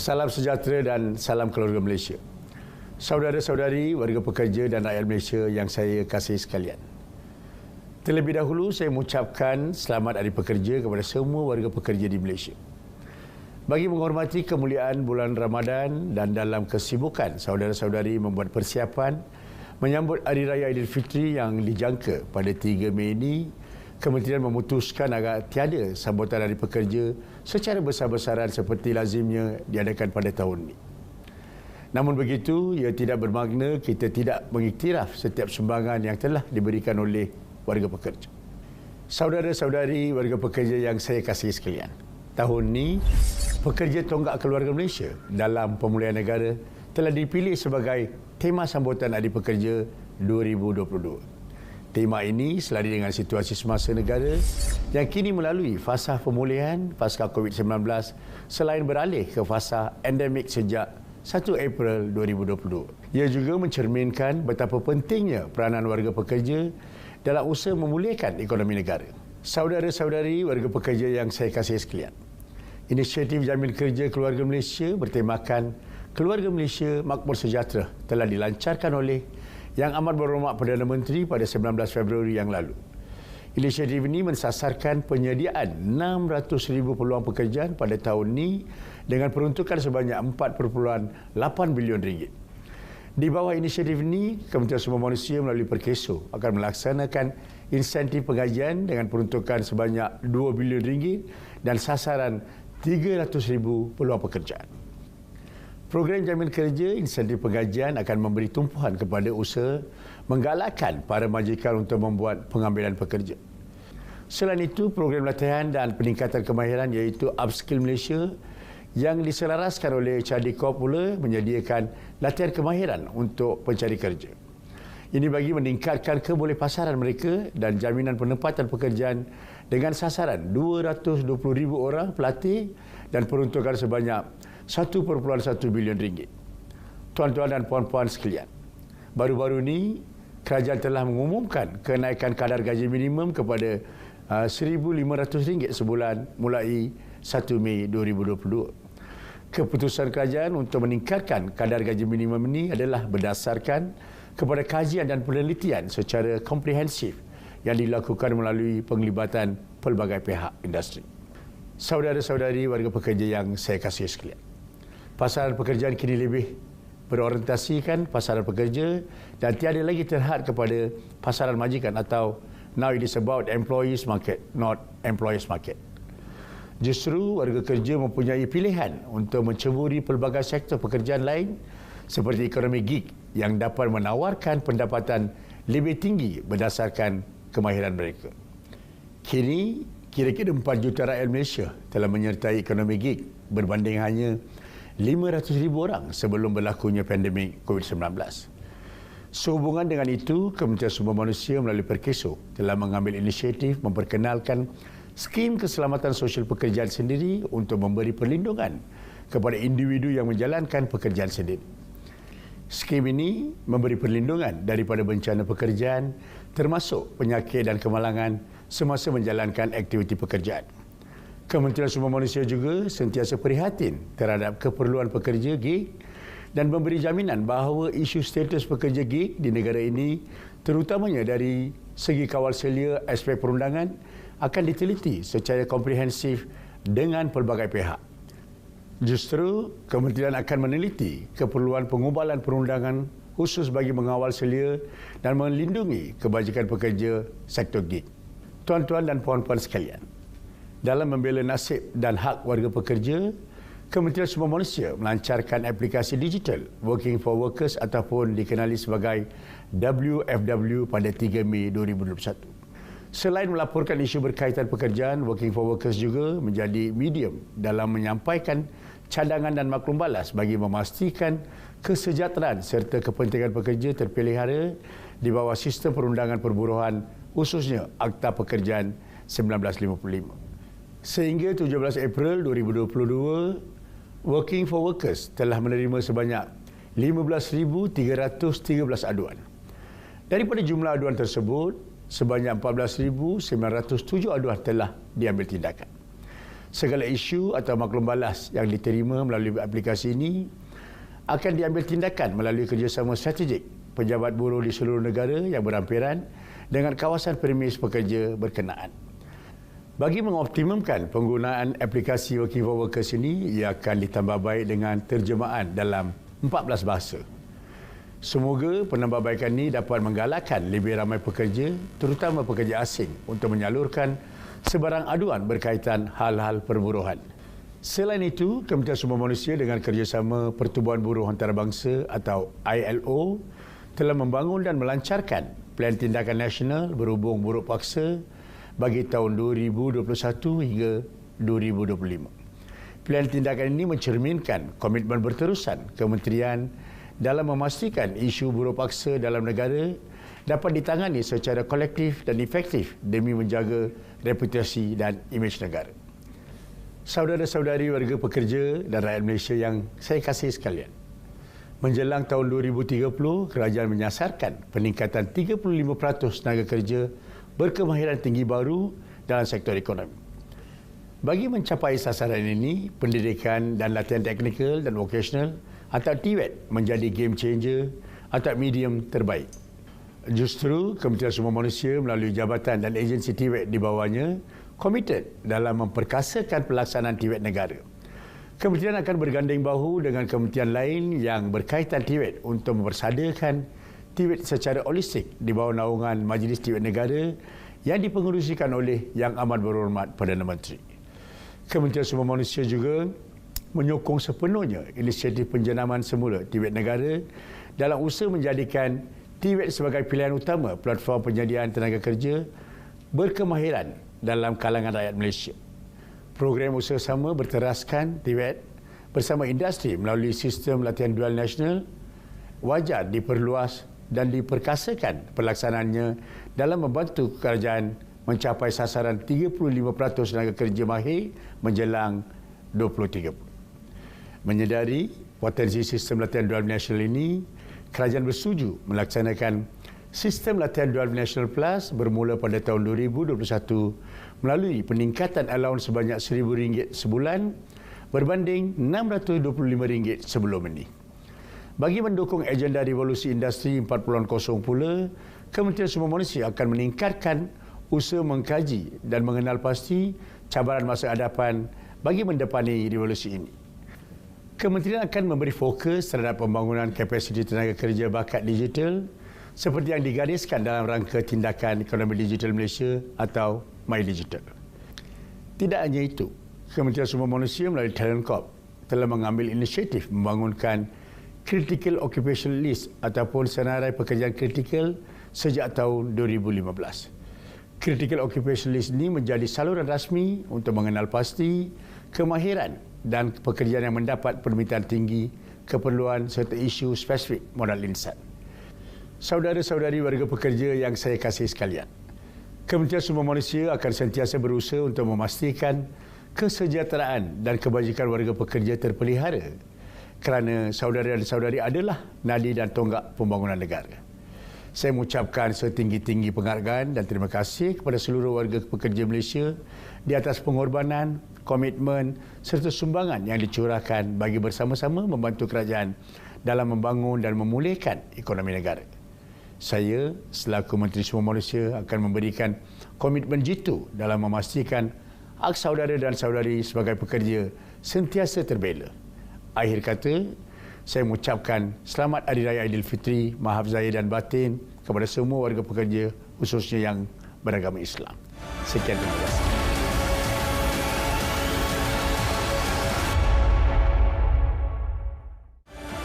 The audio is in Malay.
Salam sejahtera dan salam keluarga Malaysia. Saudara-saudari, warga pekerja dan rakyat Malaysia yang saya kasihi sekalian. Terlebih dahulu, saya mengucapkan selamat Hari Pekerja kepada semua warga pekerja di Malaysia. Bagi menghormati kemuliaan bulan Ramadan dan dalam kesibukan, saudara-saudari membuat persiapan menyambut Hari Raya Aidilfitri yang dijangka pada 3 Mei ini, Kementerian memutuskan agar tiada sambutan Hari Pekerja secara besar-besaran seperti lazimnya diadakan pada tahun ini. Namun begitu, ia tidak bermakna kita tidak mengiktiraf setiap sumbangan yang telah diberikan oleh warga pekerja. Saudara-saudari warga pekerja yang saya kasihi sekalian, tahun ini Pekerja Tonggak Keluarga Malaysia dalam Pemulihan Negara telah dipilih sebagai tema sambutan Hari Pekerja 2022. Tema ini selari dengan situasi semasa negara yang kini melalui fasa pemulihan pasca COVID-19 selain beralih ke fasa endemik sejak 1 April 2022. Ia juga mencerminkan betapa pentingnya peranan warga pekerja dalam usaha memulihkan ekonomi negara. Saudara-saudari warga pekerja yang saya kasihi sekalian, inisiatif Jamin Kerja Keluarga Malaysia bertemakan Keluarga Malaysia Makmur Sejahtera telah dilancarkan oleh Yang Amat Berhormat Perdana Menteri pada 19 Februari yang lalu. Inisiatif ini mensasarkan penyediaan 600,000 peluang pekerjaan pada tahun ini dengan peruntukan sebanyak 4.8 bilion ringgit. Di bawah inisiatif ini, Kementerian Sumber Manusia melalui Perkeso akan melaksanakan insentif pengajian dengan peruntukan sebanyak 2 bilion ringgit dan sasaran 300,000 peluang pekerjaan. Program Jamin Kerja insentif pengajian akan memberi tumpuan kepada usaha menggalakkan para majikan untuk membuat pengambilan pekerja. Selain itu, program latihan dan peningkatan kemahiran iaitu Upskill Malaysia yang diselaraskan oleh HRD Corp pula menyediakan latihan kemahiran untuk pencari kerja. Ini bagi meningkatkan kebolehpasaran mereka dan jaminan penempatan pekerjaan dengan sasaran 220,000 orang pelatih dan peruntukan sebanyak 1.1 bilion ringgit. Tuan-tuan dan puan-puan sekalian, baru-baru ini kerajaan telah mengumumkan kenaikan kadar gaji minimum kepada RM1,500 sebulan mulai 1 Mei 2022. Keputusan kerajaan untuk meningkatkan kadar gaji minimum ini adalah berdasarkan kepada kajian dan penelitian secara komprehensif yang dilakukan melalui penglibatan pelbagai pihak industri. Saudara-saudari warga pekerja yang saya kasihi sekalian, pasaran pekerjaan kini lebih berorientasikan pasaran pekerja dan tiada lagi terhad kepada pasaran majikan atau now it is about employees market, not employers market. Justru warga kerja mempunyai pilihan untuk menceburi pelbagai sektor pekerjaan lain seperti ekonomi gig yang dapat menawarkan pendapatan lebih tinggi berdasarkan kemahiran mereka. Kini, kira-kira 4 juta rakyat Malaysia telah menyertai ekonomi gig berbanding hanya 500,000 orang sebelum berlakunya pandemik COVID-19. Sehubungan dengan itu, Kementerian Sumber Manusia melalui Perkeso telah mengambil inisiatif memperkenalkan skim keselamatan sosial pekerjaan sendiri untuk memberi perlindungan kepada individu yang menjalankan pekerjaan sendiri. Skim ini memberi perlindungan daripada bencana pekerjaan termasuk penyakit dan kemalangan semasa menjalankan aktiviti pekerjaan. Kementerian Sumber Manusia juga sentiasa prihatin terhadap keperluan pekerja gig dan memberi jaminan bahawa isu status pekerja gig di negara ini, terutamanya dari segi kawal selia aspek perundangan, akan diteliti secara komprehensif dengan pelbagai pihak. Justru, kementerian akan meneliti keperluan pengubalan perundangan khusus bagi mengawal selia dan melindungi kebajikan pekerja sektor gig. Tuan-tuan dan puan-puan sekalian, dalam membela nasib dan hak warga pekerja, Kementerian Sumber Manusia melancarkan aplikasi digital Working for Workers ataupun dikenali sebagai WFW pada 3 Mei 2021. Selain melaporkan isu berkaitan pekerjaan, Working for Workers juga menjadi medium dalam menyampaikan cadangan dan maklum balas bagi memastikan kesejahteraan serta kepentingan pekerja terpelihara di bawah sistem perundangan perburuhan, khususnya Akta Pekerjaan 1955. Sehingga 17 April 2022, Working for Workers telah menerima sebanyak 15,313 aduan. Daripada jumlah aduan tersebut, sebanyak 14,907 aduan telah diambil tindakan. Segala isu atau maklum balas yang diterima melalui aplikasi ini akan diambil tindakan melalui kerjasama strategik pejabat buruh di seluruh negara yang berampiran dengan kawasan premis pekerja berkenaan. Bagi mengoptimumkan penggunaan aplikasi Working for Workers ini, ia akan ditambah baik dengan terjemahan dalam 14 bahasa. Semoga penambahbaikan ini dapat menggalakkan lebih ramai pekerja, terutama pekerja asing, untuk menyalurkan sebarang aduan berkaitan hal-hal perburuhan. Selain itu, Kementerian Sumber Manusia dengan kerjasama Pertubuhan Buruh Antarabangsa atau ILO telah membangun dan melancarkan Plan Tindakan Nasional berhubung buruh paksa bagi tahun 2021 hingga 2025. Plan tindakan ini mencerminkan komitmen berterusan Kementerian dalam memastikan isu buruh paksa dalam negara dapat ditangani secara kolektif dan efektif demi menjaga reputasi dan imej negara. Saudara-saudari warga pekerja dan rakyat Malaysia yang saya kasihi sekalian, menjelang tahun 2030, kerajaan menyasarkan peningkatan 35% tenaga kerja berkemahiran tinggi baru dalam sektor ekonomi. Bagi mencapai sasaran ini, pendidikan dan latihan teknikal dan vocational atau TVET menjadi game changer atau medium terbaik. Justru Kementerian Sumber Manusia melalui jabatan dan agensi TVET di bawahnya komited dalam memperkasakan pelaksanaan TVET negara. Kementerian akan berganding bahu dengan kementerian lain yang berkaitan TVET untuk mempersadakan TVET secara holistik di bawah naungan Majlis TVET Negara yang dipengerusikan oleh Yang Amat Berhormat Perdana Menteri. Kementerian Sumber Manusia juga menyokong sepenuhnya inisiatif penjenaman semula TVET negara dalam usaha menjadikan TVET sebagai pilihan utama platform penyediaan tenaga kerja berkemahiran dalam kalangan rakyat Malaysia. Program usaha sama berteraskan TVET bersama industri melalui sistem latihan dual nasional wajar diperluas dan diperkasakan pelaksanaannya dalam membantu kerajaan mencapai sasaran 35% tenaga kerja mahir menjelang 2030. Menyedari potensi sistem latihan dual nasional ini, kerajaan bersetuju melaksanakan sistem latihan dual nasional plus bermula pada tahun 2021 melalui peningkatan allowance sebanyak RM1,000 sebulan berbanding RM625 sebelum ini. Bagi mendukung agenda revolusi industri 4.0 pula, Kementerian Sumber Manusia akan meningkatkan usaha mengkaji dan mengenal pasti cabaran masa hadapan bagi mendepani revolusi ini. Kementerian akan memberi fokus terhadap pembangunan kapasiti tenaga kerja bakat digital seperti yang digariskan dalam rangka tindakan ekonomi digital Malaysia atau MyDigital. Tidak hanya itu, Kementerian Sumber Manusia melalui Talent Corp telah mengambil inisiatif membangunkan Critical Occupational List ataupun senarai pekerjaan kritikal sejak tahun 2015. Critical Occupational List ini menjadi saluran rasmi untuk mengenal pasti kemahiran dan pekerjaan yang mendapat permintaan tinggi, keperluan serta isu spesifik modal insan. Saudara-saudari warga pekerja yang saya kasihi sekalian, Kementerian Sumber Manusia akan sentiasa berusaha untuk memastikan kesejahteraan dan kebajikan warga pekerja terpelihara kerana saudara dan saudari adalah nadi dan tonggak pembangunan negara. Saya mengucapkan setinggi-tinggi penghargaan dan terima kasih kepada seluruh warga pekerja Malaysia di atas pengorbanan, komitmen serta sumbangan yang dicurahkan bagi bersama-sama membantu kerajaan dalam membangun dan memulihkan ekonomi negara. Saya selaku Menteri Sumber Manusia akan memberikan komitmen jitu dalam memastikan hak saudara dan saudari sebagai pekerja sentiasa terbela. Akhir kata, saya mengucapkan selamat Hari Raya Aidilfitri, Mahaf Zahir dan Batin kepada semua warga pekerja khususnya yang beragama Islam. Sekian, terima kasih.